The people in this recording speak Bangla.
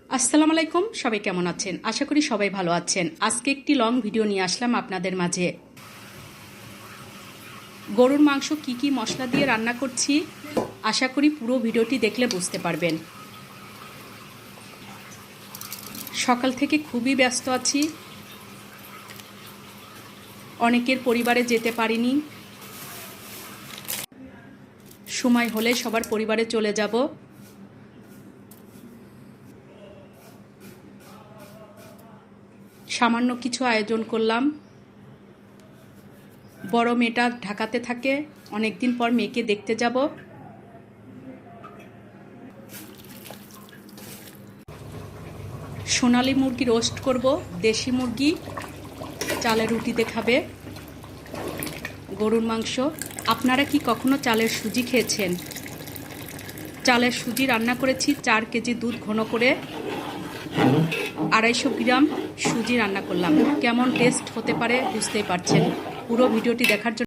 আসসালামু আলাইকুম, সবাই কেমন আছেন? আশা করি সবাই ভালো আছেন। আজকে একটি লং ভিডিও নিয়ে আসলাম আপনাদের মাঝে। গরুর মাংস কি কি মশলা দিয়ে রান্না করছি, আশা করি পুরো ভিডিওটি দেখলে বুঝতে পারবেন। সকাল থেকে খুবই ব্যস্ত আছি, অনেকের পরিবারে যেতে পারিনি। সময় হলে সবার পরিবারে চলে যাব। সামান্য কিছু আয়োজন করলাম। বড় মেয়েটা ঢাকাতে থাকে, অনেকদিন পর মেয়েকে দেখতে যাব। সোনালী মুরগি রোস্ট করব, দেশি মুরগি চালের রুটিতে খাবে। গরুর মাংস। আপনারা কি কখনো চালের সুজি খেয়েছেন? চালের সুজি রান্না করেছি 4 কেজি দুধ ঘন করে, 250 গ্রাম সুজি রান্না করলাম। কেমন টেস্ট হতে পারে বুঝতেই পারছেন। পুরো ভিডিওটি দেখার জন্য